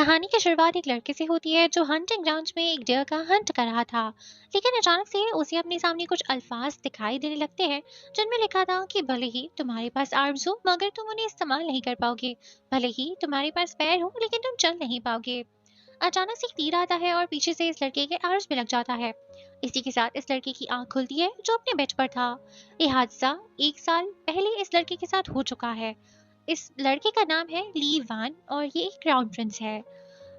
कहानी की शुरुआत एक लड़के से होती है जो हंटिंग ग्राउंड्स में एक डियर का हंट कर रहा था। लेकिन अचानक से उसे अपने सामने कुछ अल्फाज दिखाई देने लगते हैं जिनमें लिखा था कि भले ही तुम्हारे पास आर्म्स हो मगर तुम उन्हें इस्तेमाल नहीं कर पाओगे। भले ही तुम्हारे पास पैर हो लेकिन तुम चल नहीं पाओगे। अचानक से एक तीर आता है और पीछे से इस लड़के के आर्म्स में लग जाता है। इसी के साथ इस लड़के की आंख खुलती है जो अपने बेड पर था। ये हादसा 1 साल पहले इस लड़के के साथ हो चुका है। इस लड़के का नाम है ली वान और ये एक क्राउन प्रिंस है।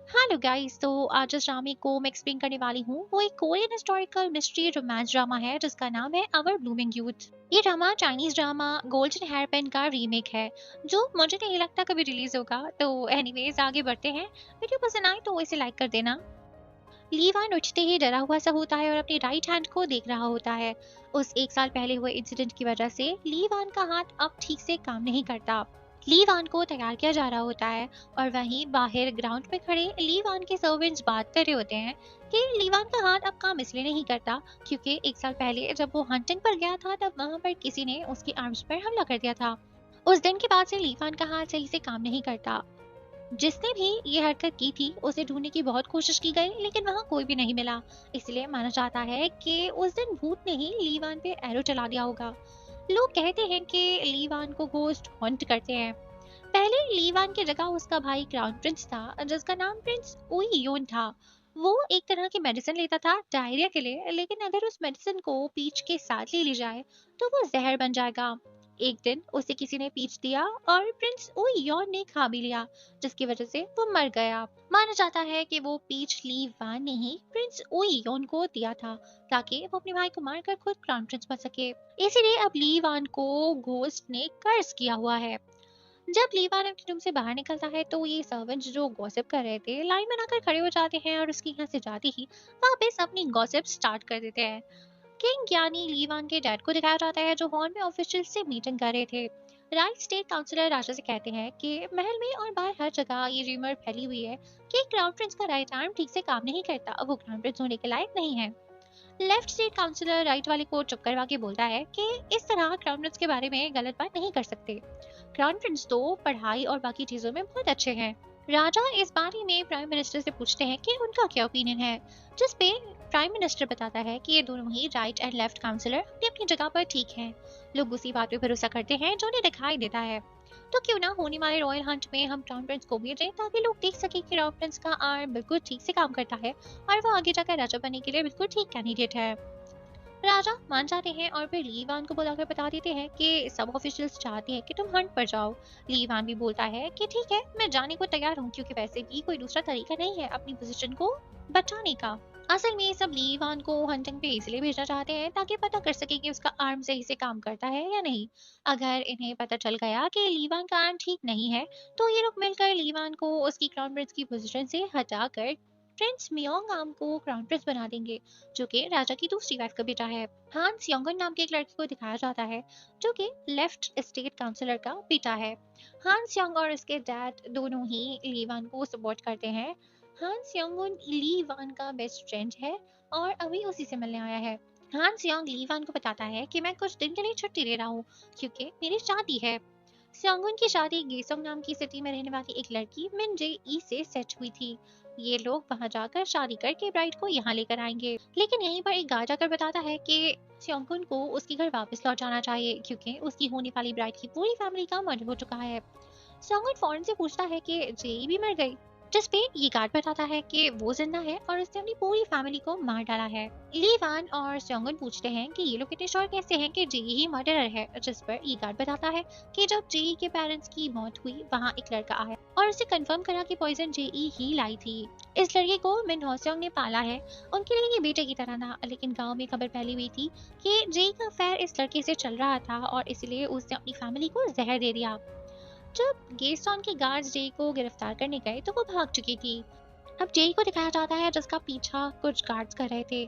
हेलो गाइस, तो आज जिस ड्रामे को मैं एक्सप्लेन करने वाली हूँ वो एक Korean historical mystery romance drama है जिसका नाम है आवर ब्लूमिंग यूथ। ये drama Chinese drama golden hairpin का रीमेक है जो मुझे नहीं लगता कभी रिलीज होगा। तो एनीवेज आगे बढ़ते हैं। वीडियो पसंद आए तो इसे लाइक कर देना। लीवान उठते ही डरा हुआ सा होता है और अपनी राइट हैंड को देख रहा होता है। उस 1 साल पहले हुए इंसिडेंट की वजह से लीवान का हाथ अब ठीक से काम नहीं करता। लीवान को तैयार किया जा रहा होता है और वहीं बाहर ग्राउंड पे खड़े लीवान के सर्वेंट्स बात कर रहे होते हैं कि लीवान का हाथ अब काम इसलिए नहीं करता क्योंकि 1 साल पहले जब वो हंटिंग पर गया था तब वहां पर किसी ने उसके आर्म्स पर हमला कर दिया था। उस दिन के बाद से लीवान का हाथ सही से काम नहीं करता। जिसने भी ये हरकत की थी उसे ढूंढने की बहुत कोशिश की गई लेकिन वहां कोई भी नहीं मिला। इसलिए माना जाता है कि उस दिन भूत ने ही लीवान पे एरो चला दिया होगा। लोग कहते हैं कि लीवान को घोस्ट हॉन्ट करते हैं। पहले लीवान की जगह उसका भाई क्राउन प्रिंस था जिसका नाम प्रिंस उई योन था। वो एक तरह की मेडिसिन लेता था डायरिया के लिए, लेकिन अगर उस मेडिसिन को पीच के साथ ले ली जाए तो वो जहर बन जाएगा। एक दिन उसे किसी ने पीच दिया और प्रिंस उई योन ने खा भी लिया जिसकी वजह से वो मर गया। माना जाता है कि वो पीच ली वान ने ही प्रिंस उई योन को दिया था ताकि वो अपने भाई को मारकर खुद क्राउन प्रिंस बन सके। इसीलिए अब ली वान को घोस्ट ने कर्स किया हुआ है। जब लीवान अपने रूम से बाहर निकलता है तो ये सर्वेंट्स जो गॉसिप कर रहे थे लाइन बनाकर खड़े हो जाते हैं और उसके यहाँ से जाते ही वापस अपनी गॉसिप स्टार्ट कर देते हैं। किंग यानी लीवान के डैड को दिखाया जाता है जो हॉल में ऑफिशियल से मीटिंग कर रहे थे। राइट स्टेट काउंसलर राजा से कहते हैं कि महल में और बाहर हर जगह ये रूमर फैली हुई है कि क्राउन प्रिंस का राइट आर्म ठीक से काम नहीं करता, वो क्राउन प्रिंस होने के लायक नहीं है। लेफ्ट स्टेट काउंसलर राइट वाले को चुप करवा के बोलता है कि इस तरह क्राउन प्रिंस के बारे में गलत बात नहीं कर सकते। क्राउन प्रिंस तो पढ़ाई और बाकी चीजों में बहुत अच्छे हैं। राजा इस बारे में प्राइम मिनिस्टर से पूछते हैं कि उनका क्या ओपिनियन है, जिस पे प्राइम मिनिस्टर बताता है कि ये दोनों ही राइट एंड लेफ्ट काउंसलर अपनी अपनी जगह पर ठीक हैं। लोग उसी बात पे भरोसा करते हैं जो उन्हें दिखाई देता है। तो क्यों ना होने वाले रॉयल हंट में हम क्राउन प्रिंस को भी दें ताकि लोग देख सके कि क्राउन प्रिंस का आर्म बिल्कुल ठीक से काम करता है और वो आगे जाकर राजा बनने के लिए बिल्कुल ठीक कैंडिडेट है। राजा मान जाते हैं और फिर लीवान को बुलाकर बता देते हैं कि सब ऑफिशियल्स चाहते हैं कि तुम हंट पर जाओ। लीवान भी बोलता है कि ठीक है, मैं जाने को तैयार हूँ क्योंकि वैसे भी कोई दूसरा तरीका नहीं है अपनी पोजीशन को बचाने का। असल में सब लीवान को हंटिंग पे इसलिए भेजना चाहते हैं ताकि पता कर सके कि उसका आर्म सही से काम करता है या नहीं। अगर इन्हें पता चल गया कि लीवान का आर्म ठीक नहीं है तो ये लोग मिलकर लीवान को उसकी क्राउन प्रिंस की पोजीशन से हटाकर प्रिंस मियोंग आर्म को क्राउन प्रिंस बना देंगे, जो कि राजा की दूसरी वाइफ का बेटा है। हांस योंगन नाम के एक लड़के को दिखाया जाता है जो कि लेफ्ट स्टेट काउंसलर का बेटा है। हांस योंग और उसके डैड दोनों ही लीवान को सपोर्ट करते हैं। हांस योंगन लीवान का बेस्ट फ्रेंड है और अभी उसी से मिलने आया है। हांस योंग लीवान को बताता है कि मैं कुछ दिन के लिए छुट्टी ले रहा हूँ क्योंकि मेरी शादी है। स्योंगुन की शादी गेसोंग नाम की सिटी में रहने वाली एक लड़की मिन जे ई से सेट हुई थी। ये लोग वहां जाकर शादी करके ब्राइड को यहाँ लेकर आएंगे, लेकिन यहीं पर एक गार्ड आकर बताता है कि स्योंगुन को उसके घर वापस लौट जाना चाहिए क्योंकि उसकी होने वाली ब्राइड की पूरी फैमिली का मर्डर हो चुका है। स्योंगुन फौरन से पूछता है कि जेई भी मर गई, जिस पे ये गार्ड बताता है कि वो जिंदा है और उसने अपनी पूरी फैमिली को मार डाला है। ली वान और स्योंगुन पूछते हैं कि ये लोग इतने श्योर कैसे हैं कि जेई ही मर्डरर है, जिस पर ये गार्ड बताता है कि जब जेई के पेरेंट्स की मौत हुई वहाँ एक लड़का आया और उसे कंफर्म करा कि पॉइजन जेई ही लाई थी। इस लड़के को मिन होस्योंग ने पाला है। उनके लिए ये बेटे की तरह था, लेकिन गांव में खबर फैली हुई थी कि जेई का अफेयर इस लड़के से चल रहा था और इसलिए उसने अपनी फैमिली को जहर दे दिया। जब गेस्टॉन के गार्ड्स जेई को गिरफ्तार करने गए तो वो भाग चुकी थी। अब जेई को दिखाया जाता है जिसका पीछा कुछ गार्ड्स कर रहे थे।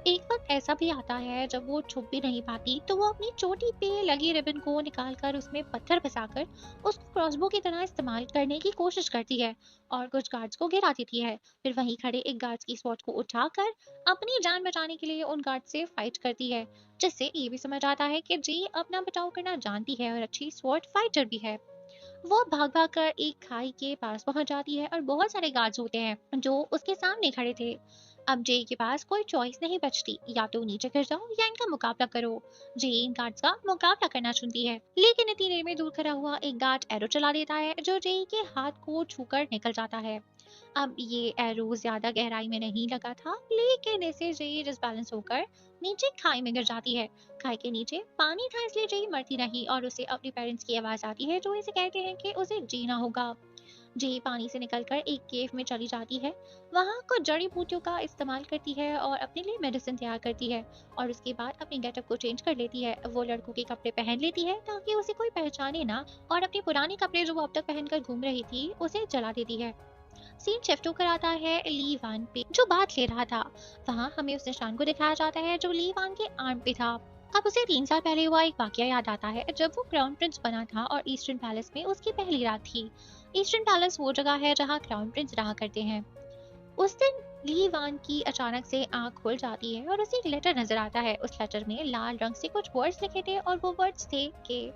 एक वक्त ऐसा भी आता है जब वो छुप भी नहीं पाती तो वो अपनी चोटी पे लगी रिबन को निकालकर उसमें पत्थर फंसाकर उसको क्रॉसबो की तरह इस्तेमाल करने की कोशिश करती है और कुछ गार्ड्स को गिरा देती है। फिर वहीं खड़े एक गार्ड्स की स्वॉर्ड को उठाकर अपनी जान बचाने के लिए उन गार्ड से फाइट करती है, जिससे ये भी समझ आता है कि जेई अपना बचाव करना जानती है और अच्छी स्वॉर्ड फाइटर भी है। वो भाग भाग कर एक खाई के पास पहुंच जाती है और बहुत सारे गार्ड्स होते हैं जो उसके सामने खड़े थे। अब जे के पास कोई चॉइस नहीं बचती, या तो नीचे गिर जाओ या इनका मुकाबला करो। जे इन गार्ड्स का मुकाबला करना चुनती है, लेकिन इतनी देर में दूर खड़ा हुआ एक गार्ड एरो चला देता है जो जे के हाथ को छूकर निकल जाता है। अब ये एरो ज्यादा गहराई में नहीं लगा था, लेकिन इसे जई डिसबैलेंस होकर नीचे खाई में गिर जाती है। खाई के नीचे पानी था, इसलिए जई मरती नहीं और उसे अपने पेरेंट्स की आवाज आती है जो इसे कहते हैं कि उसे जीना होगा। जई पानी से निकलकर एक केव में चली जाती है। वहाँ कुछ जड़ी बूटियों का इस्तेमाल करती है और अपने लिए मेडिसिन तैयार करती है, और उसके बाद अपने गेटअप को चेंज कर लेती है। वो लड़कों के कपड़े पहन लेती है ताकि उसे कोई पहचाने ना, और अपने पुराने कपड़े जो वो अब तक पहनकर घूम रही थी उसे जला देती है। सीन शिफ्ट होकर आता है ली वान पे, जो बात ले रहा था। वहाँ हमें उस निशान को दिखाया जाता है जो ली वान के आर्म पे था। अब उसे 3 साल पहले हुआ एक वाकया याद आता है जब वो क्राउन प्रिंस बना था और ईस्टर्न पैलेस में उसकी पहली रात थी। ईस्टर्न पैलेस वो जगह है जहाँ क्राउन प्रिंस रहा करते हैं। उस दिन ली वान की अचानक से आंख खुल जाती है और उसे एक लेटर नजर आता है। उस लेटर में लाल रंग से कुछ वर्ड्स लिखे थे, और वो वर्ड्स थे कि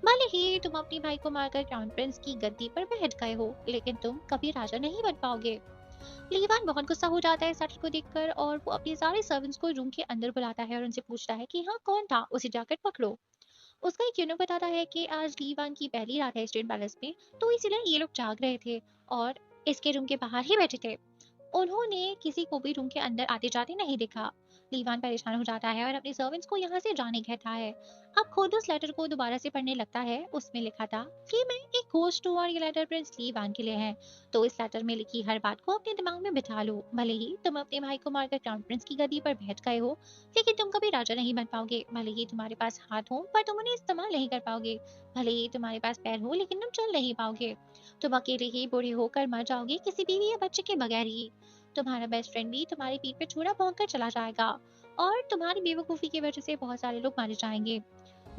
भले ही तुम अपने भाई को मारकर क्राउन प्रिंस की गद्दी पर बैठ गए हो, लेकिन तुम कभी राजा नहीं बन पाओगे। लीवान बहुत गुस्सा हो जाता है लेटर को देखकर, और वो अपने सारे सर्वेंट्स को रूम के अंदर बुलाता है और उनसे पूछता है कि हाँ कौन था, उसे जाकर पकड़ो। उसका एक यूनो बताता है कि आज लीवान की पहली रात है स्टेट पैलेस में, तो इसलिए ये लोग जाग रहे थे और इसके रूम के बाहर ही बैठे थे। उन्होंने किसी को भी रूम के अंदर आते-जाते नहीं देखा। लीवान परेशान हो जाता है और अपने सर्वेंट्स को यहाँ से जाने कहता है। अब खुद उस लेटर को दोबारा से पढ़ने लगता है। उसमें लिखा था कि मैं एक होस्ट हूँ और ये लेटर प्रिंस लीवान के लिए है। तो इस लेटर में लिखी हर बात को अपने दिमाग में बिठा लो। भले ही तुम अपने भाई को मारकर क्राउन प्रिंस की गद्दी पर बैठ गए हो, लेकिन तुम कभी राजा नहीं बन पाओगे। भले ही तुम्हारे पास हाथ हो, पर तुम उन्हें इस्तेमाल नहीं कर पाओगे। भले ही तुम्हारे पास पैर हो, लेकिन तुम चल नहीं पाओगे। तुम अकेले ही बूढ़े होकर मर जाओगे, किसी बीवी या बच्चे के बगैर ही। तुम्हारा बेस्ट फ्रेंड भी तुम्हारी पीठ पे छुरा भोंक कर चला जाएगा, और तुम्हारी बेवकूफ़ी की वजह से बहुत सारे लोग मारे जाएंगे।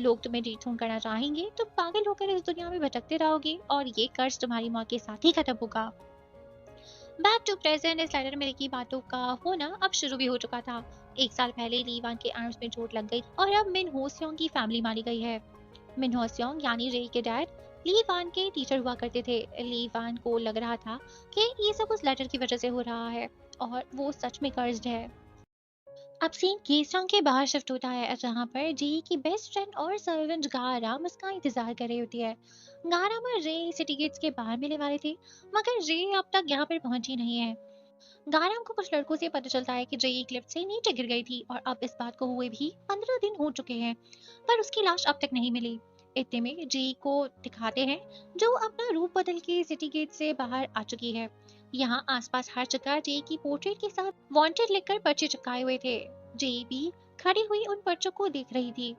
लोग तुम्हें डिथोन करना चाहेंगे, तुम पागल होकर इस दुनिया में भटकते रहोगे, और ये कर्ज तुम्हारी मौत के साथ ही खत्म होगा। बैक टू प्रेजेंट, इस लेटर में लिखी बातों का होना अब शुरू भी हो चुका था। 1 साल पहले लीवान के आर्म्स में चोट लग गई और अब मिन हो स्योंग की फैमिली मारी गई है। मिन हो स्योंग यानी रे के डैड ली वान के टीचर हुआ करते थे। ली वान को लग रहा था कि ये सब उस लेटर की वजह से हो रहा है, और वो सच में कर्ज्ड है। अब सीन केसरंग के बाहर शिफ्ट होता है, जहाँ पर जी की बेस्ट फ्रेंड और सर्वेंट गाराम उसका इंतजार कर रही होती है। गाराम और रे सिटी गेट्स के बाहर मिलने वाले थे, मगर रे अब तक यहाँ पर पहुंची नहीं है। गाराम को कुछ लड़कों से पता चलता है कि जई एक लिफ्ट से नीचे गिर गई थी, और अब इस बात को हुए भी 15 दिन हो चुके हैं, पर उसकी लाश अब तक नहीं मिली। इतने में जई को दिखाते हैं, जो अपना रूप बदल के सिटी गेट से बाहर आ चुकी है। यहाँ आसपास हर जगह जई की पोर्ट्रेट के साथ वांटेड लिखकर पर्चे चिपकाए हुए थे। जई भी खड़ी हुई उन पर्चों को देख रही थी।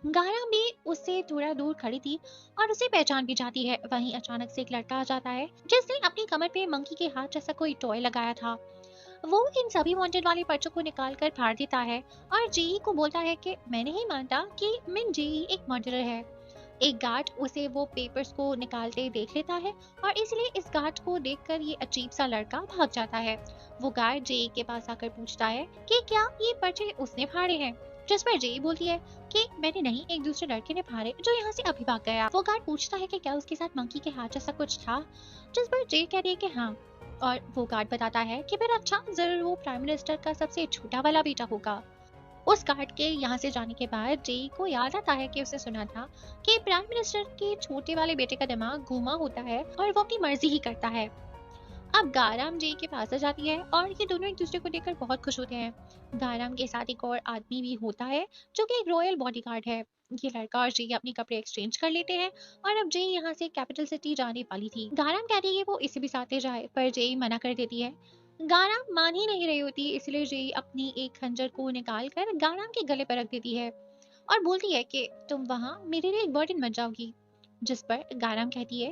गारा भी उससे थोड़ा दूर खड़ी थी और उसे पहचान भी जाती है। वहीं अचानक से एक लड़का आ जाता है जिसने अपनी कमर पे मंकी के हाथ जैसा कोई टॉय लगाया था। वो इन सभी वांटेड वाले पर्चों को निकाल कर फाड़ देता है और जेई को बोलता है कि मैं नहीं मानता कि मिन जेई एक मर्डरर है। एक गार्ड उसे वो पेपर्स को निकालते देख लेता है, और इसलिए इस गार्ड को देखकर ये अजीब सा लड़का भाग जाता है। वो गार्ड जेई के पास आकर पूछता है कि क्या ये पर्चे उसने फाड़े हैं, जिस पर जेई बोलती है कि मैंने नहीं, एक दूसरे लड़के ने फाड़े जो यहाँ से अभी भाग गया। वो गार्ड पूछता है कि क्या उसके साथ मंकी के हाथ जैसा कुछ था, जिस पर जेई कहती है कि हाँ, और वो गार्ड बताता है कि फिर अच्छा, जरूर वो प्राइम मिनिस्टर का सबसे छोटा वाला बेटा होगा। उस गार्ड के यहाँ से जाने के बाद जेई को याद आता है कि उसने सुना था कि प्राइम मिनिस्टर के छोटे वाले बेटे का दिमाग घूमा होता है और वो अपनी मर्जी ही करता है। अब गाराम जेई के पास आ जाती है और ये दोनों एक दूसरे को देखकर बहुत खुश होते हैं। गाराम के साथ एक और आदमी भी होता है जो कि एक रॉयल बॉडीगार्ड है। ये लड़का और जेई अपने कपड़े एक्सचेंज कर लेते हैं, और अब जेई यहाँ से कैपिटल सिटी जाने वाली थी। गाराम कहती है कि वो इसे भी साथ ले जाए, पर जेई मना कर देती है। गाराम मान ही नहीं रही होती, इसलिए जेई अपनी एक खंजर को निकाल कर गाराम के गले पर रख देती है और बोलती है कि तुम वहाँ मेरे लिए एक बर्डन बन जाओगी। जिस पर गाराम कहती है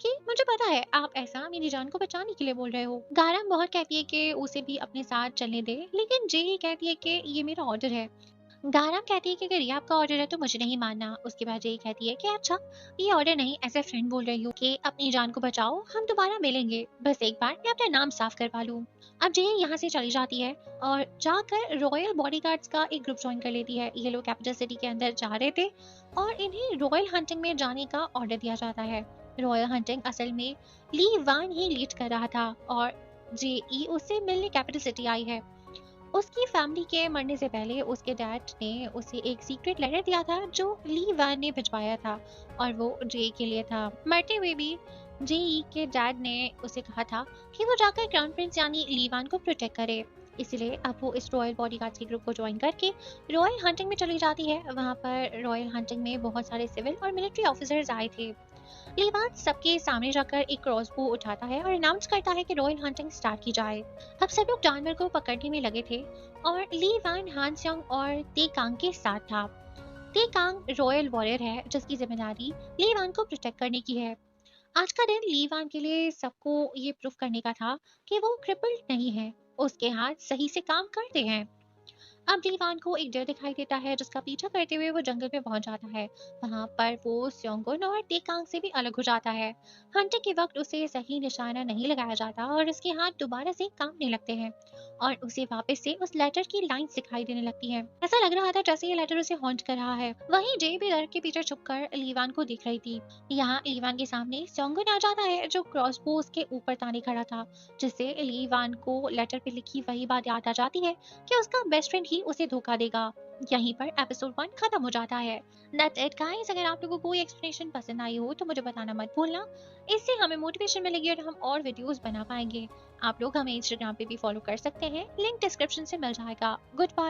कि मुझे पता है आप ऐसा मेरी जान को बचाने के लिए बोल रहे हो। गाराम बहुत कहती है कि उसे भी अपने साथ चलने दे, लेकिन जेई कहती है कि ये मेरा ऑर्डर है। गाराम कहती है कि अगर ये आपका ऑर्डर है तो मुझे नहीं मानना। उसके बाद जेई कहती है कि अच्छा, ये ऑर्डर नहीं, ऐसे फ्रेंड बोल रही हूँ कि अपनी जान को बचाओ, हम दोबारा मिलेंगे, बस एक बार मैं अपना नाम साफ करवा लूँ। अब जेई यहाँ से चली जाती है और जाकर रॉयल बॉडीगार्ड्स का एक ग्रुप ज्वाइन कर लेती है। ये लोग कैपिटल सिटी के अंदर जा रहे थे और इन्हें रॉयल हंटिंग में जाने का ऑर्डर दिया जाता है। रॉयल हंटिंग असल में ली वान ही लीड कर रहा था और जेई उससे मिलने कैपिटल सिटी आई है। उसकी फैमिली के मरने से पहले उसके डैड ने उसे एक सीक्रेट लेटर दिया था जो ली वान ने भिजवाया था और वो जेई के लिए था। मरते हुए भी जेई के डैड ने उसे कहा था कि वो जाकर क्राउन प्रिंस यानी ली वान को प्रोटेक्ट करे। इसलिए अब वो इस रॉयल बॉडीगार्ड्स के ग्रुप को ज्वाइन करके रॉयल हंटिंग में चली जाती है। वहाँ पर रॉयल हंटिंग में बहुत सारे सिविल और मिलिट्री ऑफिसर्स आए थे। लीवान सबके सामने जाकर एक क्रॉसबो उठाता है और अनाउंस करता है कि रॉयल हंटिंग स्टार्ट की जाए। अब सब लोग जानवर को पकड़ने में लगे थे और लीवान हानस्योंग और तेकांग के साथ था। तेकांग रॉयल वॉरियर है जिसकी जिम्मेदारी लीवान को प्रोटेक्ट करने की है। आज का दिन लीवान के लिए सबको ये प्रूफ करने का था कि वो क्रिपल्ड नहीं है, उसके हाथ सही से काम करते हैं। अब लीवान को एक डर दिखाई देता है जिसका पीछा करते हुए वो जंगल में पहुंच जाता है। वहां पर वो स्योंगुन और तेकांग से भी अलग हो जाता है। हंटिंग के वक्त उसे सही निशाना नहीं लगाया जाता और उसके हाथ दोबारा से कांपने लगते हैं और उसे वापस से उस लेटर की लाइंस दिखाई देने लगती है। ऐसा लग रहा था जैसे ये लेटर उसे हॉन्ट कर रहा है। वहीं जे भी डर के पीछे छुपकर लीवान को देख रही थी। यहाँ लीवान के सामने स्योंगुन आ जाता है जो क्रॉसबो उसके ऊपर ताने खड़ा था, जिससे लीवान को लेटर पे लिखी वही बात याद आ जाती है कि उसका बेस्ट फ्रेंड ही उसे धोखा देगा। यहीं पर एपिसोड 1 खत्म हो जाता है। That's it guys। अगर आप लोगों को कोई एक्सप्लेनेशन पसंद आई हो तो मुझे बताना मत भूलना। इससे हमें मोटिवेशन मिलेगी और हम और वीडियोस बना पाएंगे। आप लोग हमें इंस्टाग्राम पे भी फॉलो कर सकते हैं, लिंक डिस्क्रिप्शन से मिल जाएगा। Good bye.